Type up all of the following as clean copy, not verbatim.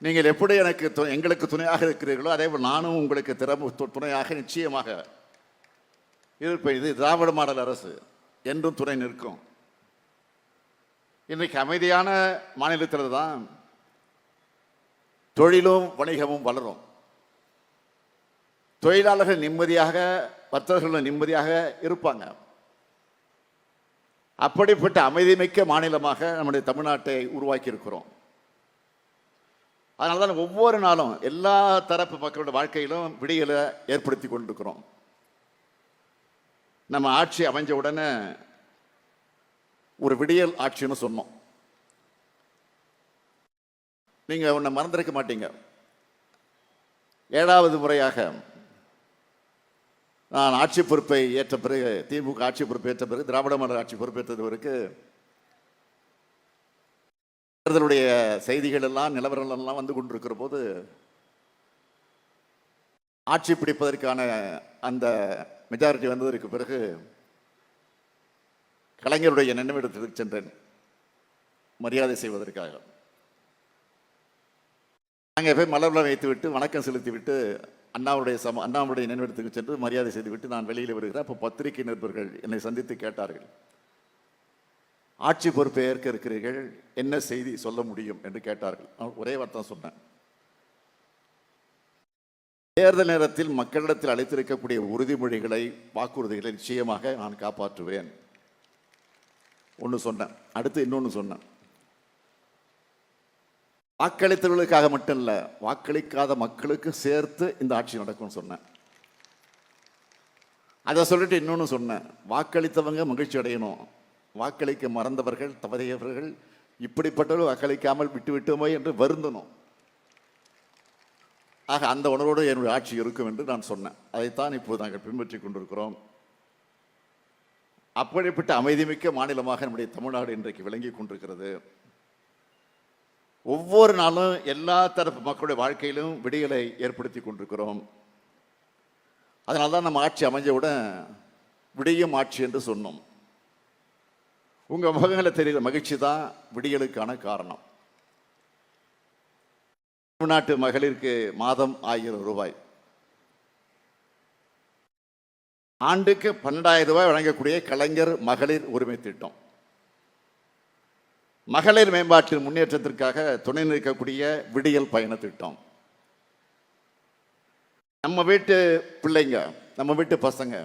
நீங்கள் எப்படி எங்களுக்கு துணையாக இருக்கிறீர்களோ அதே போல் நானும் உங்களுக்கு துணையாக நிச்சயமாக இருப்பேன். இது திராவிட மாடல் அரசு என்றும் துணை நிற்கும். இன்றைக்கு அமைதியான மாநிலத்தில் தான் தொழிலும் வணிகமும் வளரும். தொழிலாளர்கள் நிம்மதியாக, வர்த்தகர்கள் நிம்மதியாக இருப்பாங்க. அப்படிப்பட்ட அமைதிமிக்க மாநிலமாக நம்முடைய தமிழ்நாட்டை உருவாக்கி இருக்கிறோம். அதனால தான் ஒவ்வொரு நாளும் எல்லா தரப்பு மக்களோட வாழ்க்கையிலும் விடியலை ஏற்படுத்தி கொண்டிருக்கிறோம். நம்ம ஆட்சி அமைஞ்ச உடனே ஒரு விடியல் ஆட்சின்னு சொன்னோம். நீங்க ஒன்றை மறந்திருக்க மாட்டீங்க. 7வது முறையாக நான் ஆட்சி பொறுப்பை ஏற்ற பிறகு, திமுக ஆட்சி பொறுப்பை ஏற்ற பிறகு, திராவிட மாடல் ஆட்சி பொறுப்பேற்றவருக்கு தேர்தலுடைய செய்திகள் எல்லாம், நிலவரங்கள் எல்லாம் வந்து கொண்டிருக்கிற போது ஆட்சி பிடிப்பதற்கான அந்த மெஜாரிட்டி வந்ததற்கு பிறகு கலைஞருடைய நினைவிடத்திற்கு சென்றேன் மரியாதை செய்வதற்காக. அங்கே போய் மலர்வளம் வைத்துவிட்டு வணக்கம் செலுத்திவிட்டு அண்ணாவுடைய நினைவிடத்துக்கு சென்று மரியாதை செய்துவிட்டு நான் வெளியில் வருகிறேன். அப்போ பத்திரிகை நிருபர்கள் என்னை சந்தித்து கேட்டார்கள், ஆட்சி பொறுப்பை ஏற்க இருக்கிறீர்கள், என்ன செய்தி சொல்ல முடியும் என்று கேட்டார்கள். ஒரே வார்த்தை சொன்னேன், தேர்தல் நேரத்தில் மக்களிடத்தில் அளித்திருக்கக்கூடிய உறுதிமொழிகளை, வாக்குறுதிகளை நிச்சயமாக நான் காப்பாற்றுவேன் ஒன்று சொன்னேன். அடுத்து இன்னொன்று சொன்னேன், வாக்களித்தவர்களுக்காக மட்டும் இல்லை, வாக்களிக்காத மக்களுக்கு சேர்த்து இந்த ஆட்சி நடக்கும்னு சொன்னேன். அதை சொல்லிட்டு இன்னொன்று சொன்னேன், வாக்களித்தவங்க மகிழ்ச்சி அடையணும், வாக்களிக்க மறந்தவர்கள், தவறியவர்கள், இப்படிப்பட்டவர்கள் வாக்களிக்காமல் விட்டு விட்டோமோ என்று வருந்தணும். ஆக அந்த உணர்வோடு என்னுடைய ஆட்சி இருக்கும் என்று நான் சொன்னேன். அதைத்தான் இப்போது நாங்கள் பின்பற்றி கொண்டிருக்கிறோம். அப்படிப்பட்ட அமைதிமிக்க மாநிலமாக நம்முடைய தமிழ்நாடு இன்றைக்கு விளங்கி கொண்டிருக்கிறது. ஒவ்வொரு நாளும் எல்லா தரப்பு மக்களுடைய வாழ்க்கையிலும் விடியலை ஏற்படுத்தி கொண்டிருக்கிறோம். அதனால தான் நம்ம ஆட்சி அமைஞ்சவுடன் விடியும் ஆட்சி என்று சொன்னோம். உங்கள் முகங்களை தெரிகிற மகிழ்ச்சி தான் விடியலுக்கான காரணம். தமிழ்நாட்டு மகளிருக்கு மாதம் 1000 ரூபாய், ஆண்டுக்கு 12,000 ரூபாய் வழங்கக்கூடிய கலைஞர் மகளிர் உரிமை திட்டம், மகளிர் மேம்பாட்டின் முன்னேற்றத்திற்காக துணை நிற்கக்கூடிய விடியல் பயண திட்டம், நம்ம வீட்டு பிள்ளைங்க, நம்ம வீட்டு பசங்க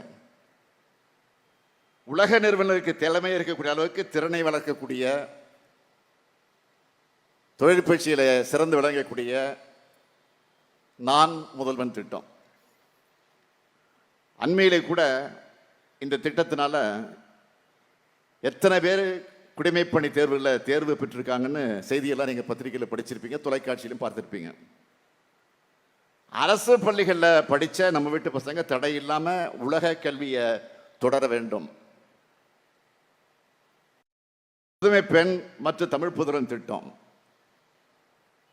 உலக நிறுவனங்களுக்கு தலைமை இருக்கக்கூடிய அளவுக்கு திறனை வளர்க்கக்கூடிய, தொழிற்பயிற்சியில் சிறந்து விளங்கக்கூடிய நான் முதல்வன் திட்டம். அண்மையிலே கூட இந்த திட்டத்தினால எத்தனை பேர் குடிமைப்பணி தேர்வு பெற்றிருக்காங்கன்னு செய்தியெல்லாம் நீங்கள் பத்திரிகையில் படிச்சிருப்பீங்க, தொலைக்காட்சியிலும் பார்த்துருப்பீங்க. அரசு பள்ளிகளில் படித்த நம்ம வீட்டு பசங்க தடை இல்லாமல் உலக கல்வியை தொடர வேண்டும். புதுமை பெண் மற்றும் தமிழ் புதல்வன் திட்டம்,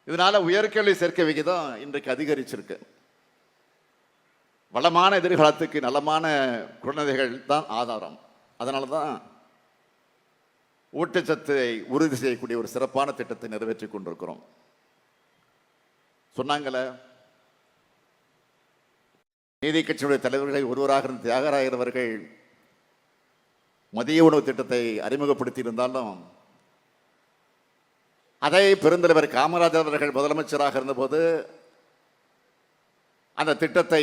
இதனால உயர்கல்வி சேர்க்கை விகிதம் இன்றைக்கு அதிகரிச்சிருக்கு. வளமான எதிர்காலத்துக்கு நலமான குழந்தைகள் தான் ஆதாரம். அதனால தான் ஊட்டச்சத்தை உறுதி செய்யக்கூடிய ஒரு சிறப்பான திட்டத்தை நிறைவேற்றி கொண்டிருக்கிறோம். சொன்னாங்களே, நீதி கட்சியினுடைய தலைவர்களை ஒருவராக இருந்த தியாகராயர் அவர்கள் மதிய உணவு திட்டத்தை அறிமுகப்படுத்தி இருந்தாலும் அதை பெருந்தலைவர் காமராஜர் அவர்கள் முதலமைச்சராக இருந்தபோது அந்த திட்டத்தை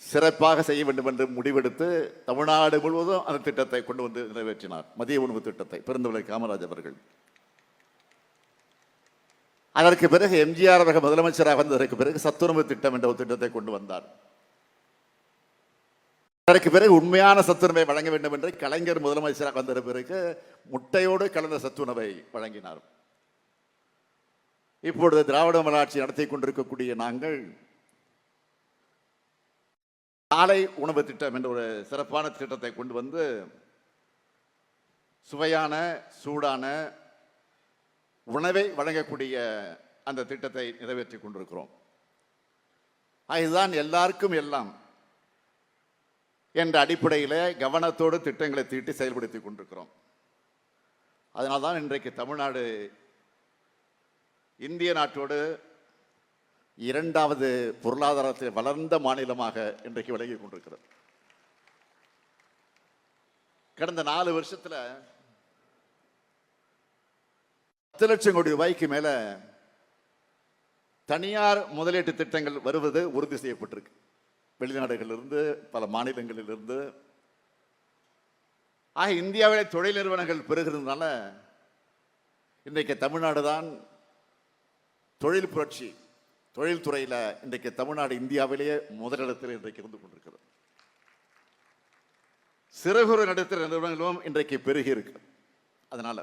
சிறப்பாக செய்ய வேண்டும் என்று முடிவெடுத்து தமிழ்நாடு முழுவதும் அந்த திட்டத்தை கொண்டு வந்து நிறைவேற்றினார். மதிய உணவு திட்டத்தை பெருந்தலைவர் காமராஜர் அவர்கள். அதற்கு பிறகு எம்ஜிஆர் அவர்கள் முதலமைச்சராக வந்ததற்கு பிறகு சத்துணவு திட்டம் என்ற ஒரு திட்டத்தை கொண்டு வந்தார். அதற்கு பிறகு உண்மையான சத்துணவை வழங்க வேண்டும் என்று கலைஞர் முதலமைச்சராக வந்த பிறகு முட்டையோடு கலந்த சத்துணவை வழங்கினார். இப்பொழுது திராவிட மாடல் நடத்தி கொண்டிருக்கக்கூடிய நாங்கள் காலை உணவு திட்டம் என்ற ஒரு சிறப்பான திட்டத்தை கொண்டு வந்து சுவையான சூடான உணவை வழங்கக்கூடிய அந்த திட்டத்தை நிறைவேற்றி கொண்டிருக்கிறோம். இதுதான் எல்லாருக்கும் எல்லாம் என்ற அடிப்படையில் கவனத்தோடு திட்டங்களை தீட்டி செயல்படுத்தி கொண்டிருக்கிறோம். அதனால்தான் இன்றைக்கு தமிழ்நாடு இந்திய நாட்டோடு இரண்டாவது பொருளாதாரத்தில் வளர்ந்த மாநிலமாக இன்றைக்கு விளங்கி கொண்டிருக்கிறது. கடந்த 4 வருஷத்துல 10 லட்சம் கோடி ரூபாய்க்கு மேல தனியார் முதலீட்டு திட்டங்கள் வருவது உறுதி செய்யப்பட்டிருக்கு. வெளிநாடுகளிலிருந்து, பல மாநிலங்களிலிருந்து. ஆக இந்தியாவிலே தொழில் நிறுவனங்கள் பெருகிறதுனால இன்றைக்கு தமிழ்நாடு தான் தொழில் புரட்சி, தொழில்துறையில் இன்றைக்கு தமிழ்நாடு இந்தியாவிலேயே முதலிடத்தில் இன்றைக்கு இருந்து கொண்டிருக்கிறது. சிறு குறு நடுத்தர நிறுவனங்களும் இன்றைக்கு பெருகி இருக்கு. அதனால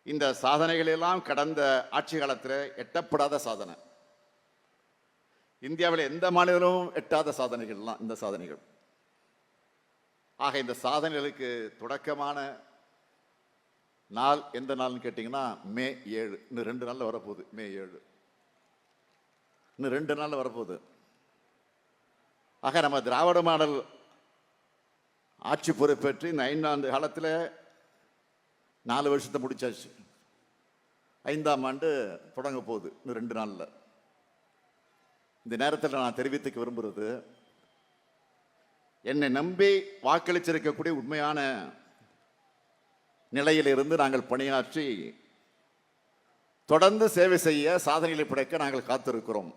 இந்த சாதனைகள் எல்லாம் கடந்த ஆட்சி காலத்தில் எட்டப்படாத சாதனை, இந்தியாவில் எந்த மாநிலமும் எட்டாத சாதனைகள்லாம் இந்த சாதனைகள். ஆக இந்த சாதனைகளுக்கு தொடக்கமான நாள் எந்த நாள்னு கேட்டீங்கன்னா மே 7. இன்னும் 2 நாள்ல வரப்போகுது. மே 7 இன்னும் 2 நாள்ல வரப்போகுது. ஆக நம்ம திராவிட மாடல் ஆட்சி பொறுப்பேற்று இந்த 5 ஆண்டு காலத்தில் 4 வருஷத்தை முடிச்சாச்சு. 5ஆம் ஆண்டு தொடங்க போகுது இன்னும் 2 நாள்ல. இந்த நேரத்தில் நான் தெரிவித்துக்க விரும்புறது, என்னை நம்பி வாக்களிச்சிருக்கக்கூடிய உண்மையான நிலையிலிருந்து நாங்கள் பணியாற்றி தொடர்ந்து சேவை செய்ய, சாதனைகளை படைக்க நாங்கள் காத்திருக்கிறோம்.